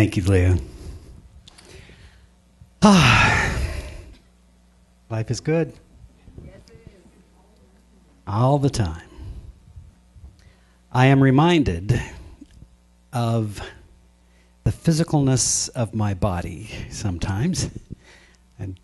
Thank you, Leah. Life is good. All the time. I am reminded of the physicalness of my body sometimes. And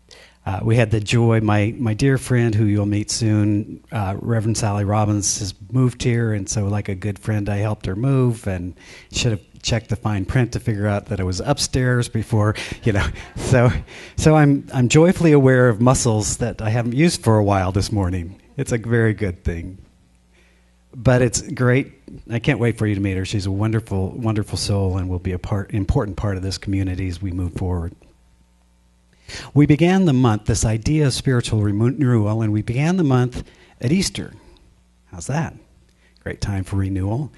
we had the joy, my dear friend who you'll meet soon, Reverend Sally Robbins, has moved here, and so like a good friend, I helped her move and should have checked the fine print to figure out that it was upstairs before, So I'm joyfully aware of muscles that I haven't used for a while this morning. It's a very good thing. But it's great. I can't wait for you to meet her. She's a wonderful, wonderful soul and will be important part of this community as we move forward. We began the month, this idea of spiritual renewal, and we began the month at Easter. How's that? Great time for renewal.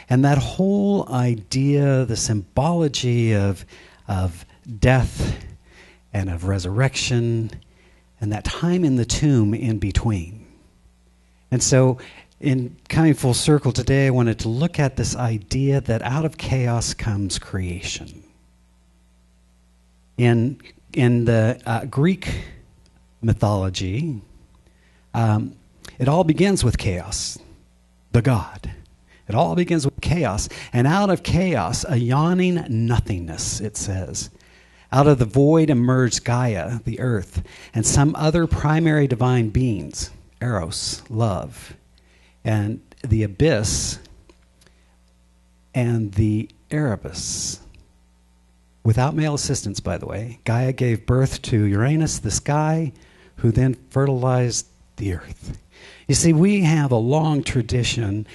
And that whole idea, the symbology of death and of resurrection and that time in the tomb in between. And so in coming full circle today, I wanted to look at this idea that out of chaos comes creation. In the Greek mythology, it all begins with chaos, the god. It all begins with chaos. And out of chaos, a yawning nothingness, it says. Out of the void emerged Gaia, the earth, and some other primary divine beings, Eros, love, and the abyss, and the Erebus. Without male assistance, by the way, Gaia gave birth to Uranus, the sky, who then fertilized the earth. You see, we have a long tradition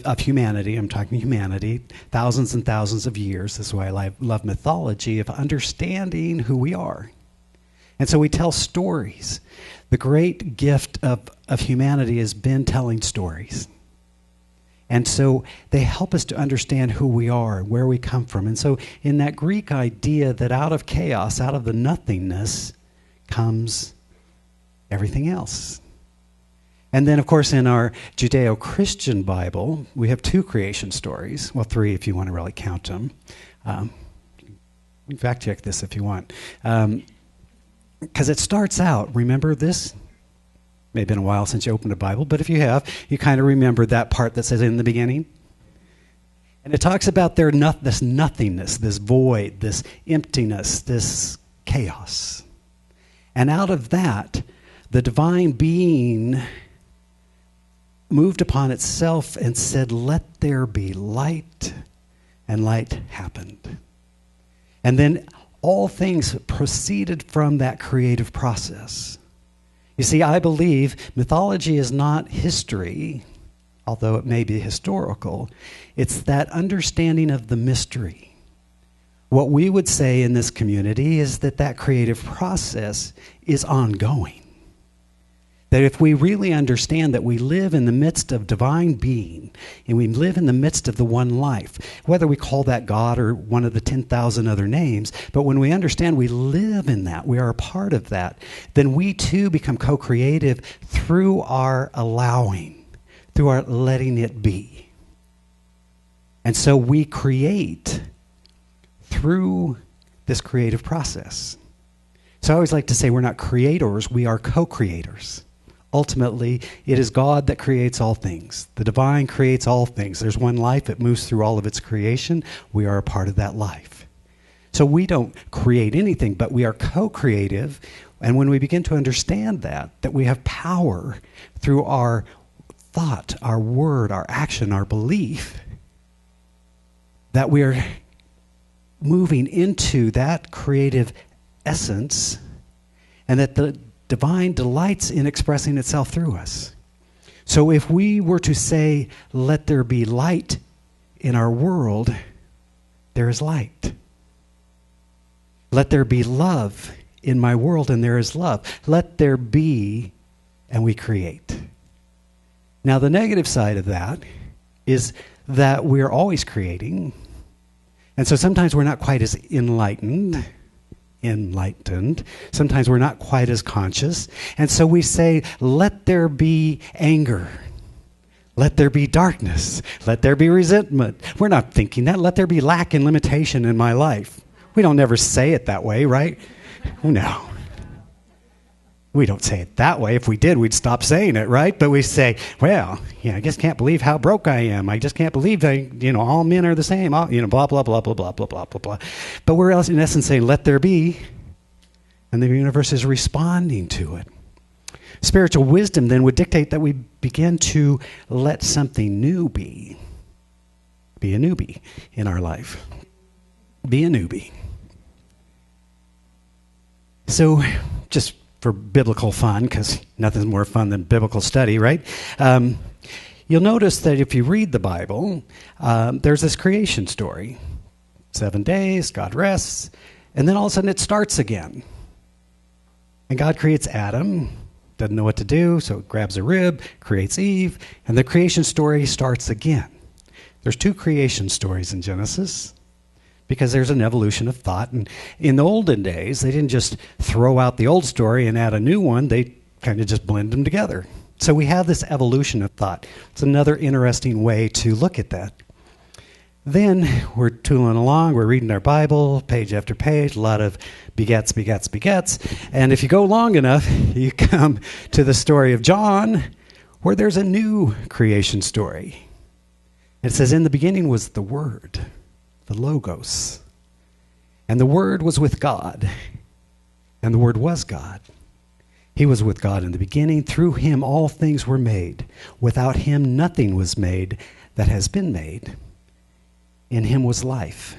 of humanity, I'm talking humanity, thousands and thousands of years, this is why I love mythology, of understanding who we are. And so we tell stories. The great gift of humanity has been telling stories. And so they help us to understand who we are, where we come from. And so in that Greek idea that out of chaos, out of the nothingness, comes everything else. And then, of course, in our Judeo-Christian Bible, we have two creation stories. Well, three if you want to really count them. You can fact check this if you want. Because it starts out, remember this? May have been a while since you opened a Bible, but if you have, you kind of remember that part that says in the beginning. And it talks about this nothingness, this void, this emptiness, this chaos. And out of that, the divine being moved upon itself and said, "Let there be light," and light happened. And then all things proceeded from that creative process. You see, I believe mythology is not history, although it may be historical. It's that understanding of the mystery. What we would say in this community is that creative process is ongoing. That if we really understand that we live in the midst of divine being, and we live in the midst of the one life, whether we call that God or one of the 10,000 other names, but when we understand we live in that, we are a part of that, then we too become co-creative through our allowing, through our letting it be. And so we create through this creative process. So I always like to say we're not creators, we are co-creators. Ultimately, it is God that creates all things. The divine creates all things. There's one life. It moves through all of its creation. We are a part of that life. So we don't create anything, but we are co-creative. And when we begin to understand that we have power through our thought, our word, our action, our belief, that we are moving into that creative essence, and that the divine delights in expressing itself through us. So if we were to say, "Let there be light in our world," there is light. "Let there be love in my world," and there is love. Let there be, and we create. Now the negative side of that is that we're always creating, and so sometimes we're not quite as enlightened. Sometimes we're not quite as conscious. And so we say, "Let there be anger. Let there be darkness. Let there be resentment." We're not thinking that. Let there be lack and limitation in my life. We don't never say it that way, right? No. We don't say it that way. If we did, we'd stop saying it, right? But we say, well, I just can't believe how broke I am. I just can't believe that, all men are the same. All, blah, blah, blah, blah, blah, blah, blah, blah, blah. But we're in essence saying, let there be. And the universe is responding to it. Spiritual wisdom then would dictate that we begin to let something new be. Be a newbie in our life. Be a newbie. So, just for biblical fun, because nothing's more fun than biblical study, right? You'll notice that if you read the Bible, there's this creation story. 7 days, God rests, and then all of a sudden it starts again. And God creates Adam, doesn't know what to do, so grabs a rib, creates Eve, and the creation story starts again. There's 2 creation stories in Genesis, because there's an evolution of thought. And in the olden days, they didn't just throw out the old story and add a new one. They kind of just blend them together. So we have this evolution of thought. It's another interesting way to look at that. Then we're tooling along. We're reading our Bible, page after page, a lot of begets, begets, begets. And if you go long enough, you come to the story of John, where there's a new creation story. It says, in the beginning was the Word, the Logos. And the Word was with God, and the Word was God. He was with God in the beginning. Through him all things were made. Without him nothing was made that has been made. In him was life,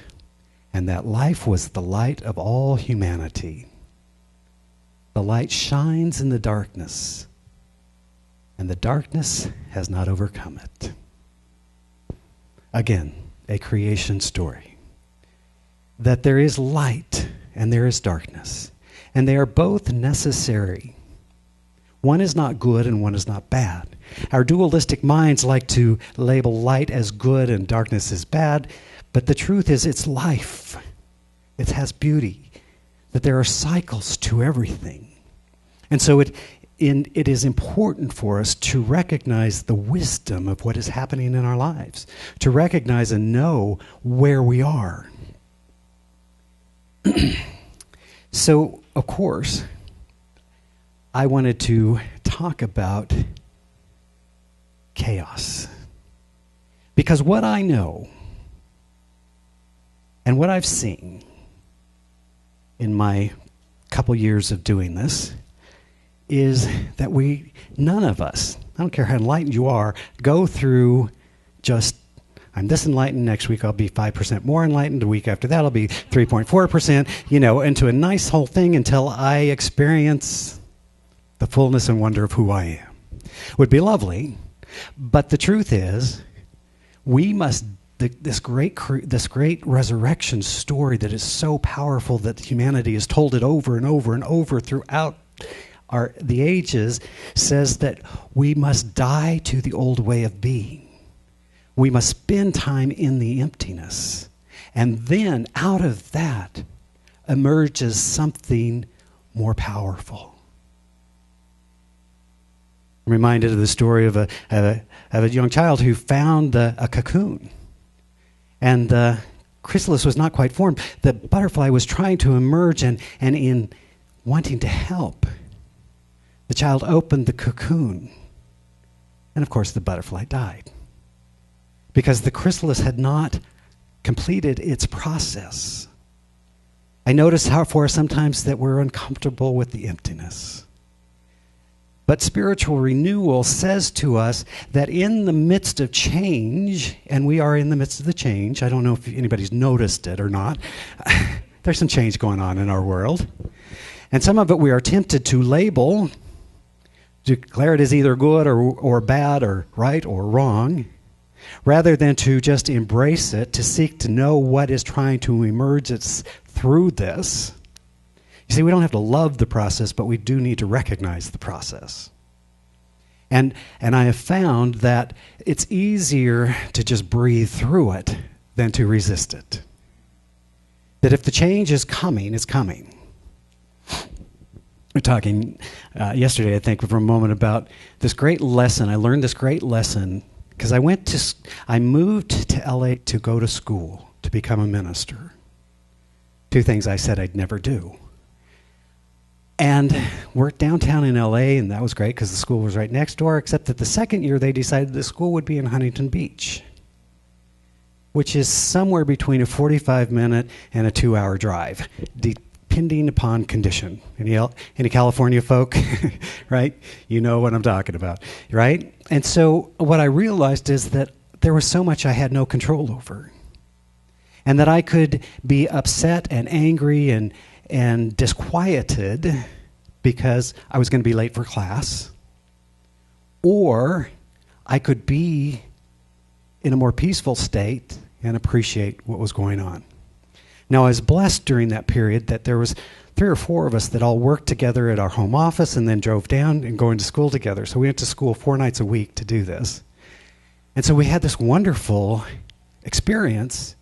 and that life was the light of all humanity. The light shines in the darkness, and the darkness has not overcome it. Again, a creation story. That there is light and there is darkness, and they are both necessary. One is not good and one is not bad. Our dualistic minds like to label light as good and darkness as bad, but the truth is it's life. It has beauty, that there are cycles to everything. And so it is important for us to recognize the wisdom of what is happening in our lives, to recognize and know where we are. So, of course, I wanted to talk about chaos. Because what I know and what I've seen in my couple years of doing this is that none of us, I don't care how enlightened you are, go through just, I'm this enlightened, next week I'll be 5% more enlightened, the week after that I'll be 3.4%, into a nice whole thing until I experience the fullness and wonder of who I am. Would be lovely, but the truth is, we must, this great resurrection story that is so powerful that humanity has told it over and over and over throughout the ages, says that we must die to the old way of being. We must spend time in the emptiness. And then out of that emerges something more powerful. I'm reminded of the story of a young child who found a cocoon. And the chrysalis was not quite formed. The butterfly was trying to emerge, and in wanting to help, the child opened the cocoon. And of course, the butterfly died. Because the chrysalis had not completed its process. I notice how for sometimes that we're uncomfortable with the emptiness. But spiritual renewal says to us that in the midst of change, and we are in the midst of the change, I don't know if anybody's noticed it or not, there's some change going on in our world. And some of it we are tempted to label, declare it as either good or bad or right or wrong, rather than to just embrace it, to seek to know what is trying to emerge through this. You see, we don't have to love the process, but we do need to recognize the process. And I have found that it's easier to just breathe through it than to resist it. That if the change is coming, it's coming. We were talking yesterday, I think, for a moment about this great lesson. I learned this great lesson because I moved to LA to go to school, to become a minister. 2 things I said I'd never do. And worked downtown in LA, and that was great because the school was right next door, except that the second year they decided the school would be in Huntington Beach, which is somewhere between a 45-minute and a 2-hour drive, depending upon condition. Any California folk, right? You know what I'm talking about, right? And so what I realized is that there was so much I had no control over, and that I could be upset and angry and disquieted because I was going to be late for class, or I could be in a more peaceful state and appreciate what was going on. Now, I was blessed during that period that there was 3 or 4 of us that all worked together at our home office and then drove down and going to school together. So we went to school 4 nights a week to do this. And so we had this wonderful experience.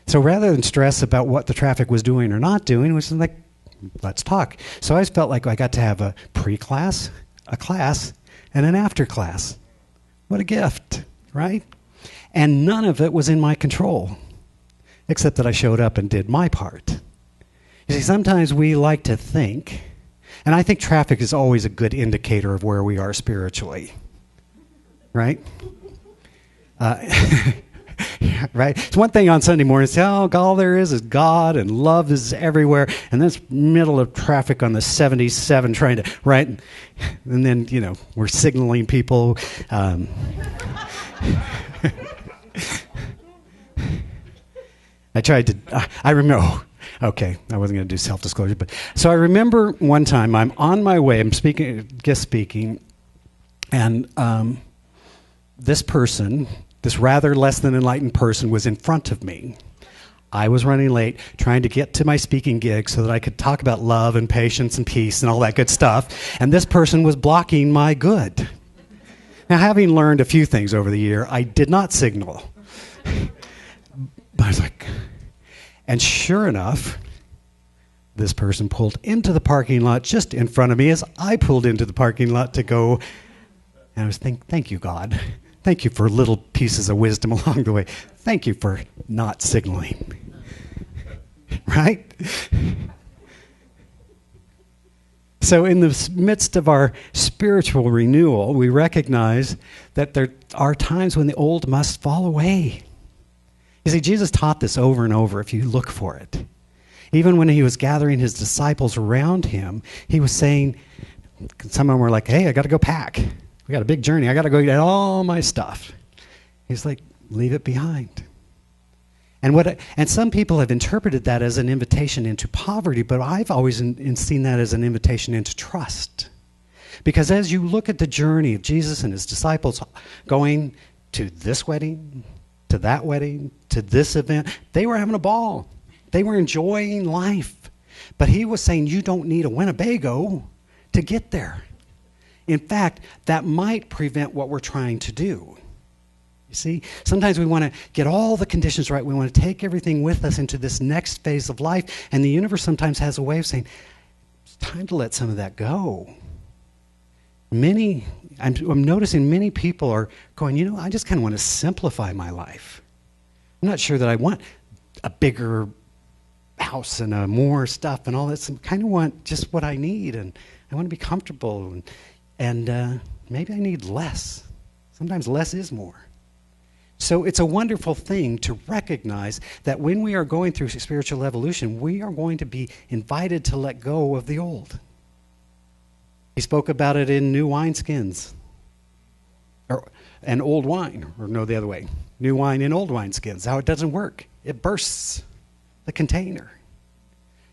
So rather than stress about what the traffic was doing or not doing, which is like, let's talk. So I felt like I got to have a pre-class, a class, and an after-class. What a gift, right? And none of it was in my control, except that I showed up and did my part. You see, sometimes we like to think, and I think traffic is always a good indicator of where we are spiritually, right? Right? It's one thing on Sunday morning to say, oh, all there is God and love is everywhere. And this middle of traffic on the 77 trying to, right? And then, we're signaling people. I remember, okay, I wasn't going to do self-disclosure, but so I remember one time I'm on my way, I'm guest speaking, and this person, this rather less than enlightened person, was in front of me. I was running late, trying to get to my speaking gig so that I could talk about love and patience and peace and all that good stuff, and this person was blocking my good. Now, having learned a few things over the year, I did not signal. But I was like, and sure enough, this person pulled into the parking lot just in front of me as I pulled into the parking lot to go. And I was thinking, thank you, God. Thank you for little pieces of wisdom along the way. Thank you for not signaling. Right? So in the midst of our spiritual renewal, we recognize that there are times when the old must fall away. You see, Jesus taught this over and over if you look for it. Even when he was gathering his disciples around him, he was saying, some of them were like, hey, I got to go pack. We got a big journey. I got to go get all my stuff. He's like, leave it behind. And some people have interpreted that as an invitation into poverty, but I've always seen that as an invitation into trust. Because as you look at the journey of Jesus and his disciples going to this wedding, to that wedding, to this event, they were having a ball. They were enjoying life. But he was saying, you don't need a Winnebago to get there. In fact, that might prevent what we're trying to do. You see, sometimes we want to get all the conditions right. We want to take everything with us into this next phase of life. And the universe sometimes has a way of saying, it's time to let some of that go. I'm noticing many people are going, I just kind of want to simplify my life. I'm not sure that I want a bigger house and more stuff and all that. I kind of want just what I need, and I want to be comfortable, and maybe I need less. Sometimes less is more. So it's a wonderful thing to recognize that when we are going through spiritual evolution, we are going to be invited to let go of the old. He spoke about it in new wineskins, and old wine, or no, the other way. New wine in old wineskins. How it doesn't work. It bursts the container.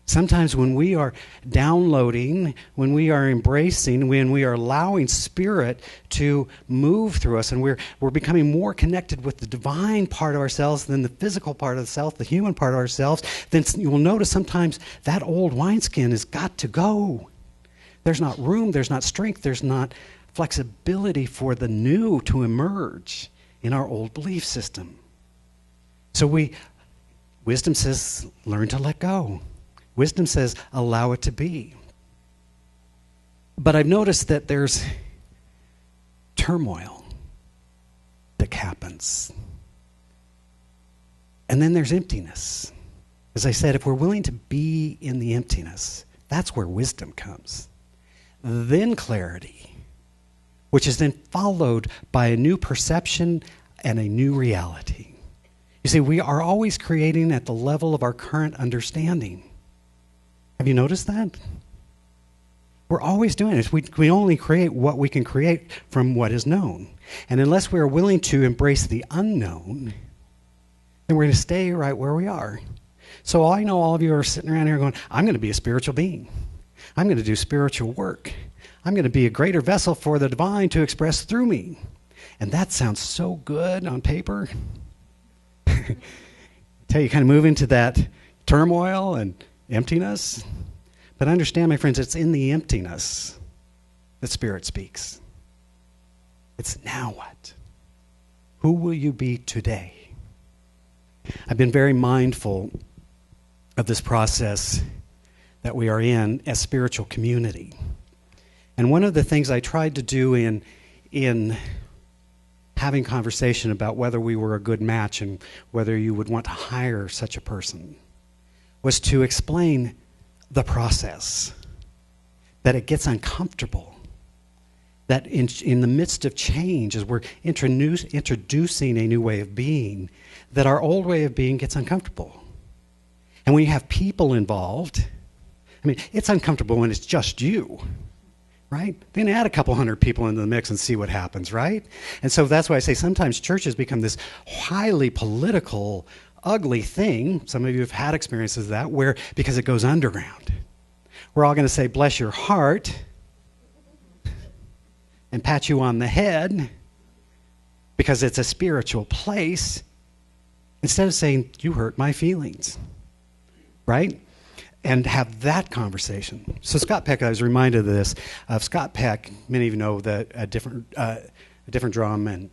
Sometimes when we are downloading, when we are embracing, when we are allowing Spirit to move through us, and we're becoming more connected with the divine part of ourselves than the physical part of the self, the human part of ourselves, then you will notice sometimes that old wineskin has got to go. There's not room, there's not strength, there's not flexibility for the new to emerge in our old belief system. So wisdom says, learn to let go. Wisdom says, allow it to be. But I've noticed that there's turmoil that happens. And then there's emptiness. As I said, if we're willing to be in the emptiness, that's where wisdom comes. Then clarity, which is then followed by a new perception and a new reality. You see, we are always creating at the level of our current understanding. Have you noticed that? We're always doing this. We only create what we can create from what is known. And unless we are willing to embrace the unknown, then we're going to stay right where we are. So I know all of you are sitting around here going, I'm going to be a spiritual being. I'm going to do spiritual work. I'm going to be a greater vessel for the divine to express through me. And that sounds so good on paper. Until you kind of move into that turmoil and emptiness. But understand, my friends, it's in the emptiness that Spirit speaks. It's now what? Who will you be today? I've been very mindful of this process that we are in as spiritual community. And one of the things I tried to do in having conversation about whether we were a good match and whether you would want to hire such a person was to explain the process, that it gets uncomfortable, that in the midst of change, as we're introducing a new way of being, that our old way of being gets uncomfortable. And when you have people involved, I mean, it's uncomfortable when it's just you, right? Then add a couple hundred people into the mix and see what happens, right? And so that's why I say sometimes churches become this highly political, ugly thing. Some of you have had experiences of that, where, because it goes underground, we're all going to say, bless your heart, and pat you on the head, because it's a spiritual place, instead of saying, you hurt my feelings, right? And have that conversation. So Scott Peck, I was reminded of this, of Scott Peck. Many of you know that a different drum, and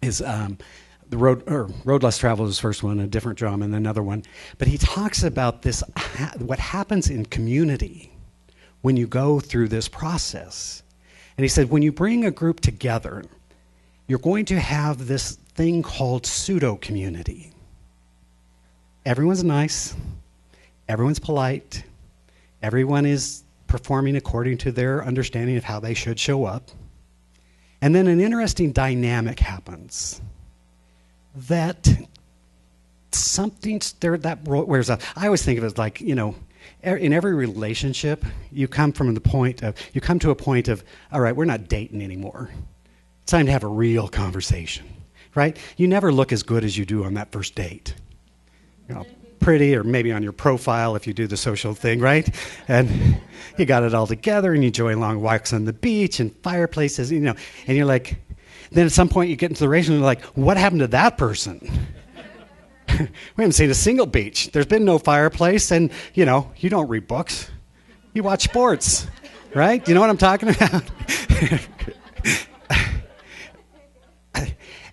is the Road Less Traveled is the first one, a different drum, and another one. But he talks about this, what happens in community when you go through this process. And he said, when you bring a group together, you're going to have this thing called pseudo-community. Everyone's nice. Everyone's polite. Everyone is performing according to their understanding of how they should show up. And then an interesting dynamic happens. That something's there that wears off. I always think of it like, in every relationship, you come to a point of, all right, we're not dating anymore. It's time to have a real conversation, right? You never look as good as you do on that first date. Pretty, or maybe on your profile if you do the social thing, right? And you got it all together, and you enjoy long walks on the beach and fireplaces, and you're like, then at some point you get into the race and you're like, what happened to that person? We haven't seen a single beach. There's been no fireplace, and you don't read books. You watch sports, right? You know what I'm talking about?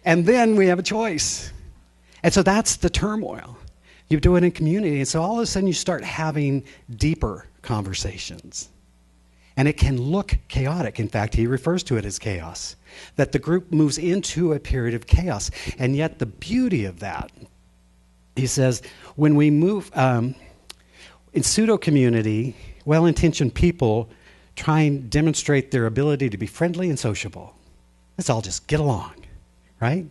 And then we have a choice. And so that's the turmoil. You do it in community, and so all of a sudden you start having deeper conversations. And it can look chaotic. In fact, he refers to it as chaos. That the group moves into a period of chaos. And yet the beauty of that, he says, when we move in pseudo-community, well-intentioned people try and demonstrate their ability to be friendly and sociable. Let's all just get along, right?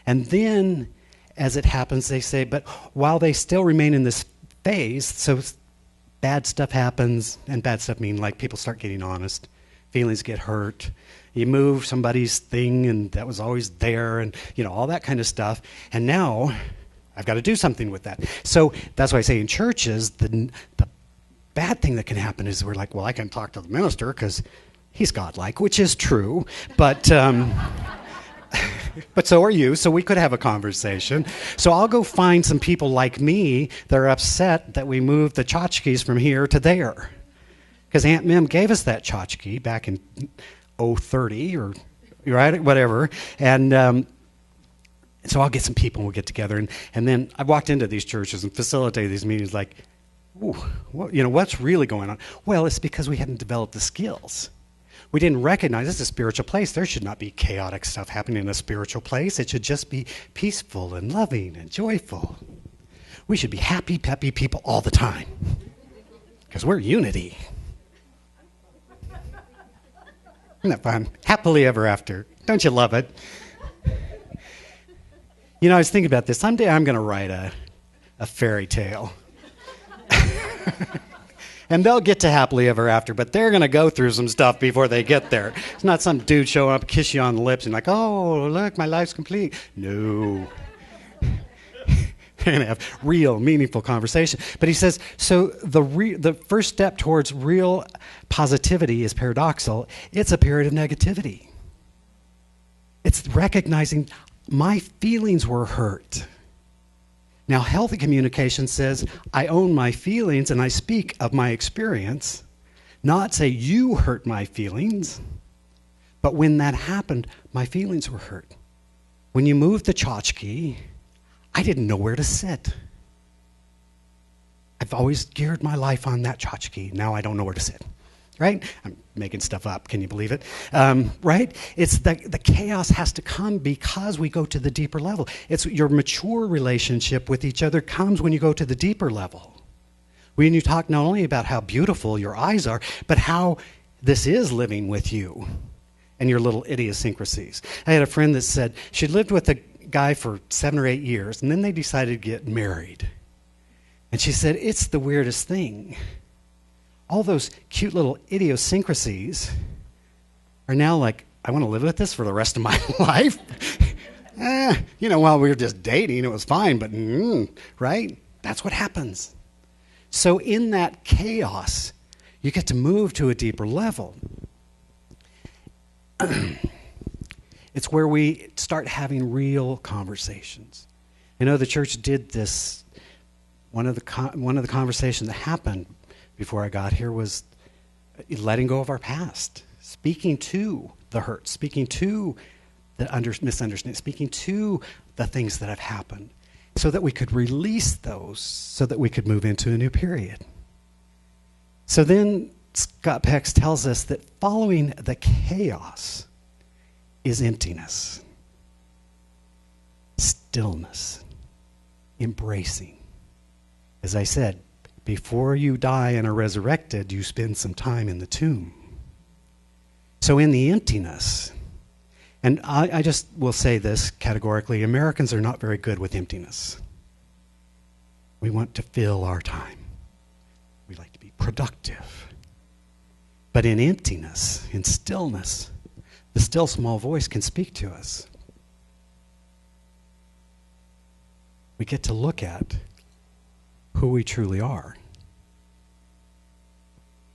And then, as it happens, they say, but while they still remain in this phase, so bad stuff happens, and bad stuff mean like people start getting honest, feelings get hurt, you move somebody's thing and that was always there, and all that kind of stuff, and now I've got to do something with that. So that's why I say in churches, the bad thing that can happen is we're like, well, I can talk to the minister because he's godlike, which is true, but but so are you, so we could have a conversation. So I'll go find some people like me that are upset that we moved the tchotchkes from here to there. Because Aunt Mim gave us that tchotchke back in 030 or, right, whatever. And so I'll get some people and we'll get together. And then I've walked into these churches and facilitated these meetings like, ooh, what's really going on? Well, it's because we hadn't developed the skills. We didn't recognize this is a spiritual place. There should not be chaotic stuff happening in a spiritual place. It should just be peaceful and loving and joyful. We should be happy, peppy people all the time because we're unity. Isn't that fun? Happily ever after. Don't you love it? You know, I was thinking about this. Someday I'm going to write a fairy tale. And they'll get to happily ever after, but they're going to go through some stuff before they get there. It's not some dude showing up, kiss you on the lips, and like, oh, look, my life's complete. No. They're going to have real, meaningful conversation. But he says, so the first step towards real positivity is paradoxical. It's a period of negativity. It's recognizing my feelings were hurt. Now, healthy communication says, I own my feelings and I speak of my experience, not say you hurt my feelings. But when that happened, my feelings were hurt. When you moved the tchotchke, I didn't know where to sit. I've always geared my life on that tchotchke. Now I don't know where to sit. Right? I'm making stuff up. Can you believe it? Right? It's the chaos has to come because we go to the deeper level. It's your mature relationship with each other comes when you go to the deeper level. When you talk not only about how beautiful your eyes are, but how this is living with you and your little idiosyncrasies. I had a friend that said she lived with a guy for 7 or 8 years, and then they decided to get married. And she said, it's the weirdest thing. All those cute little idiosyncrasies are now like, I want to live with this for the rest of my life. While we were just dating, it was fine, but right? That's what happens. So in that chaos, you get to move to a deeper level. It's where we start having real conversations. You know, the church did this. One of the conversations that happened before I got here was letting go of our past, speaking to the hurt, speaking to the misunderstanding, speaking to the things that have happened so that we could release those so that we could move into a new period. So then Scott Peck tells us that following the chaos is emptiness, stillness, embracing. As I said, before you die and are resurrected, you spend some time in the tomb. So in the emptiness, and I just will say this categorically, Americans are not very good with emptiness. We want to fill our time. We like to be productive. But in emptiness, in stillness, the still small voice can speak to us. We get to look at who we truly are.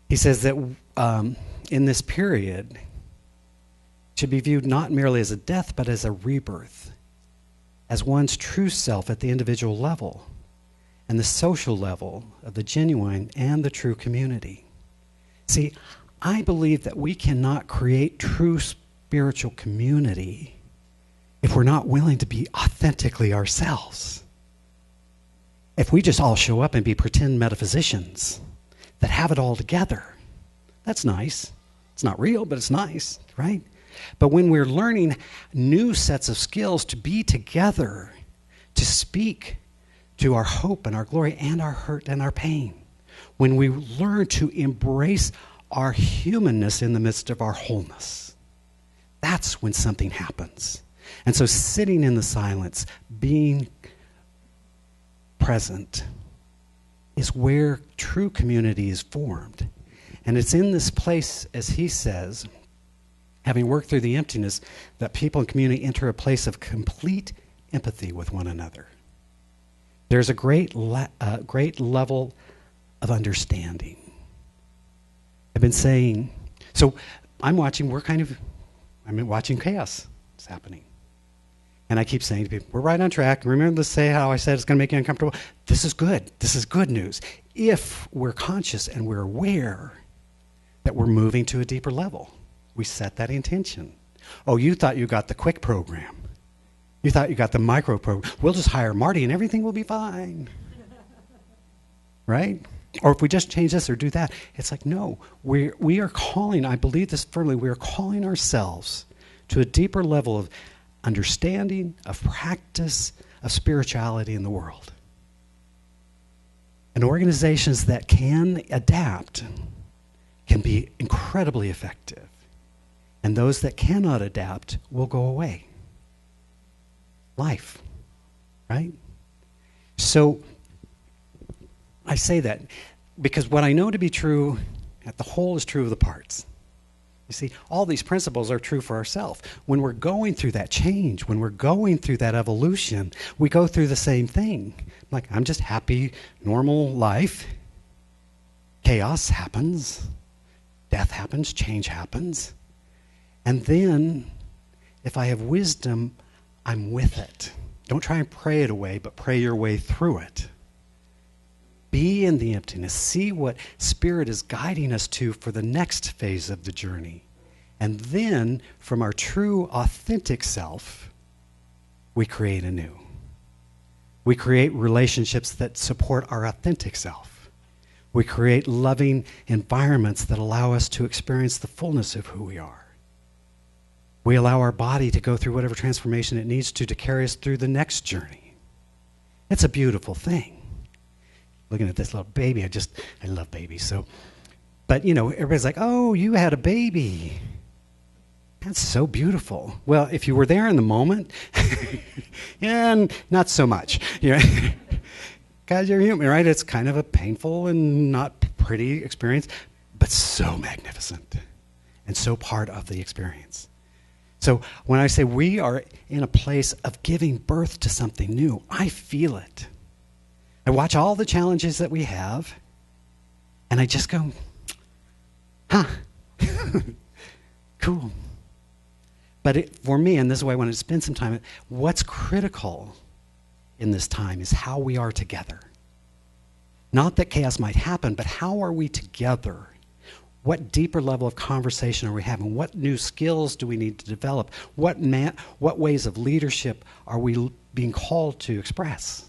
He says that in this period, it should be viewed not merely as a death, but as a rebirth, as one's true self at the individual level and the social level of the genuine and the true community. See, I believe that we cannot create true spiritual community if we're not willing to be authentically ourselves. If we just all show up and be pretend metaphysicians that have it all together, that's nice. It's not real, but it's nice, right? But when we're learning new sets of skills to be together, to speak to our hope and our glory and our hurt and our pain, when we learn to embrace our humanness in the midst of our wholeness, that's when something happens. And so sitting in the silence, being present, is where true community is formed. And it's in this place, as he says, having worked through the emptiness, that people in community enter a place of complete empathy with one another. There's a great level of understanding. I've been saying, so I'm watching chaos. It's happening. And I keep saying to people, we're right on track. Remember to say how I said it's going to make you uncomfortable? This is good. This is good news. If we're conscious and we're aware that we're moving to a deeper level, we set that intention. Oh, you thought you got the quick program. You thought you got the micro program. We'll just hire Marty and everything will be fine. Right? Or if we just change this or do that, it's like, no, we are calling, I believe this firmly, we are calling ourselves to a deeper level of understanding, of practice, of spirituality in the world. And organizations that can adapt can be incredibly effective. And those that cannot adapt will go away. Life, right? So I say that because what I know to be true at the whole is true of the parts. You see, all these principles are true for ourselves. When we're going through that change, when we're going through that evolution, we go through the same thing. Like, I'm just happy, normal life. Chaos happens. Death happens. Change happens. And then, if I have wisdom, I'm with it. Don't try and pray it away, but pray your way through it. Be in the emptiness. See what Spirit is guiding us to for the next phase of the journey. And then, from our true, authentic self, we create anew. We create relationships that support our authentic self. We create loving environments that allow us to experience the fullness of who we are. We allow our body to go through whatever transformation it needs to carry us through the next journey. It's a beautiful thing. Looking at this little baby, I love babies. So, but everybody's like, oh, you had a baby. That's so beautiful. Well, if you were there in the moment, and not so much. Because you're human, right? It's kind of a painful and not pretty experience, but so magnificent and so part of the experience. So when I say we are in a place of giving birth to something new, I feel it. I watch all the challenges that we have, and I just go, huh, cool. But for me, and this is why I want to spend some time, what's critical in this time is how we are together. Not that chaos might happen, but how are we together? What deeper level of conversation are we having? What new skills do we need to develop? What ways of leadership are we being called to express?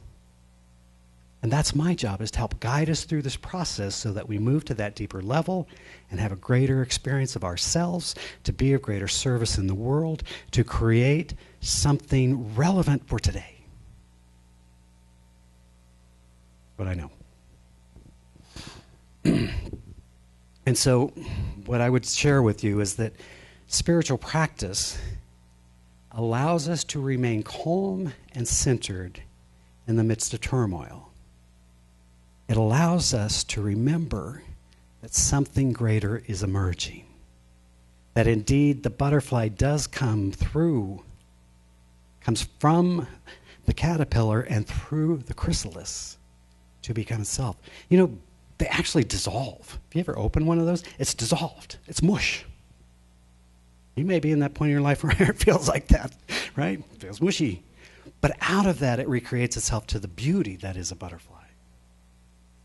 And that's my job, is to help guide us through this process so that we move to that deeper level and have a greater experience of ourselves, to be of greater service in the world, to create something relevant for today. What I know. And so what I would share with you is that spiritual practice allows us to remain calm and centered in the midst of turmoil. It allows us to remember that something greater is emerging. That indeed the butterfly does comes from the caterpillar and through the chrysalis to become itself. They actually dissolve. Have you ever opened one of those? It's dissolved. It's mush. You may be in that point in your life where it feels like that, right? It feels mushy. But out of that, it recreates itself to the beauty that is a butterfly.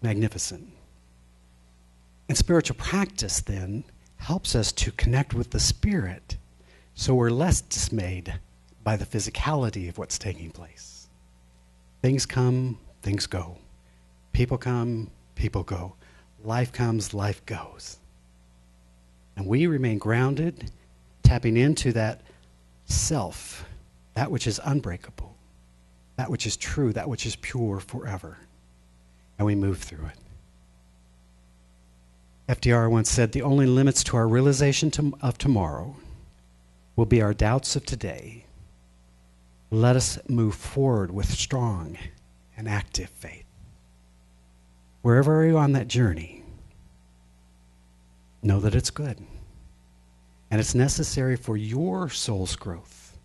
Magnificent. And spiritual practice then helps us to connect with the Spirit so we're less dismayed by the physicality of what's taking place. Things come, things go. People come, people go. Life comes, life goes. And we remain grounded, tapping into that self, that which is unbreakable, that which is true, that which is pure forever. And we move through it. FDR once said, the only limits to our realization of tomorrow will be our doubts of today. Let us move forward with strong and active faith. Wherever you're on that journey, know that it's good. And it's necessary for your soul's growth.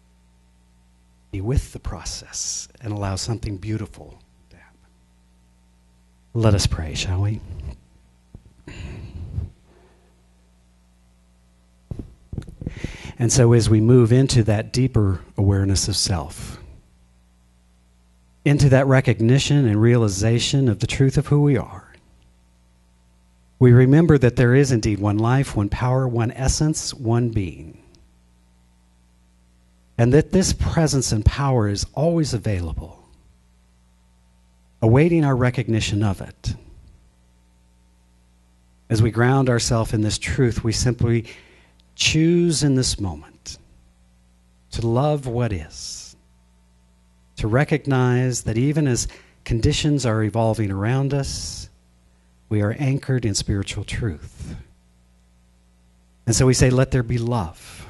Be with the process and allow something beautiful to happen. Let us pray, shall we? And so as we move into that deeper awareness of self, into that recognition and realization of the truth of who we are, we remember that there is indeed one life, one power, one essence, one being. And that this presence and power is always available, awaiting our recognition of it. As we ground ourselves in this truth, we simply choose in this moment to love what is, to recognize that even as conditions are evolving around us, We are anchored in spiritual truth. And so we say, let there be love.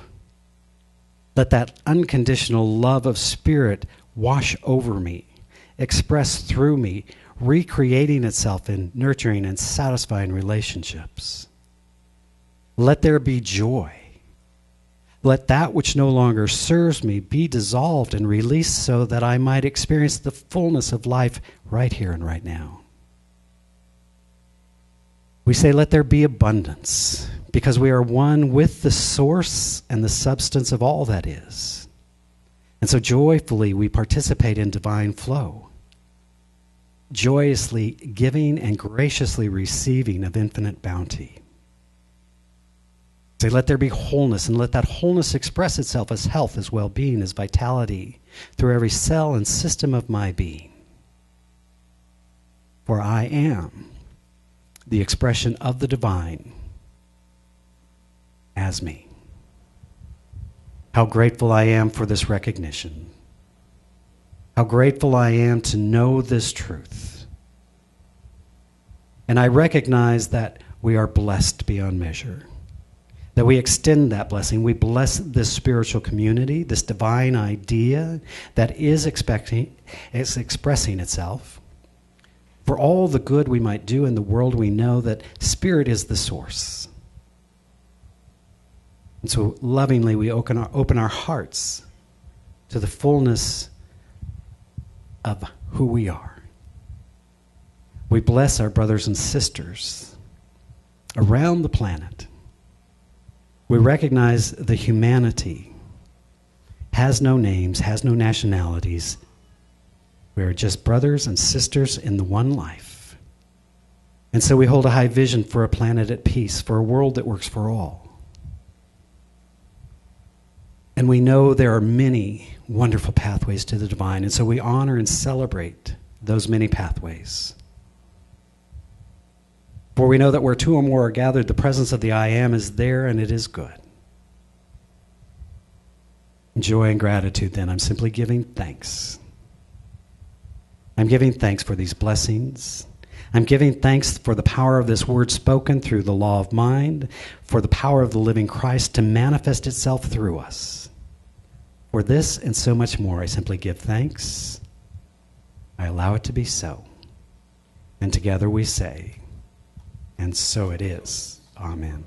Let that unconditional love of Spirit wash over me, express through me, recreating itself in nurturing and satisfying relationships. Let there be joy. Let that which no longer serves me be dissolved and released so that I might experience the fullness of life right here and right now. We say, let there be abundance, because we are one with the source and the substance of all that is. And so joyfully we participate in divine flow, joyously giving and graciously receiving of infinite bounty. Say, let there be wholeness, and let that wholeness express itself as health, as well-being, as vitality through every cell and system of my being. For I am the expression of the divine as me. How grateful I am for this recognition. How grateful I am to know this truth. And I recognize that we are blessed beyond measure, that we extend that blessing. We bless this spiritual community, this divine idea that is expressing itself. For all the good we might do in the world, we know that Spirit is the source. And so lovingly we open our hearts to the fullness of who we are. We bless our brothers and sisters around the planet. We recognize the humanity has no names, has no nationalities. We are just brothers and sisters in the one life. And so we hold a high vision for a planet at peace, for a world that works for all. And we know there are many wonderful pathways to the divine, and so we honor and celebrate those many pathways. For we know that where two or more are gathered, the presence of the I Am is there, and it is good. In joy and gratitude, then, I'm simply giving thanks. I'm giving thanks for these blessings. I'm giving thanks for the power of this word spoken through the law of mind, for the power of the living Christ to manifest itself through us. For this and so much more, I simply give thanks. I allow it to be so. And together we say, and so it is. Amen.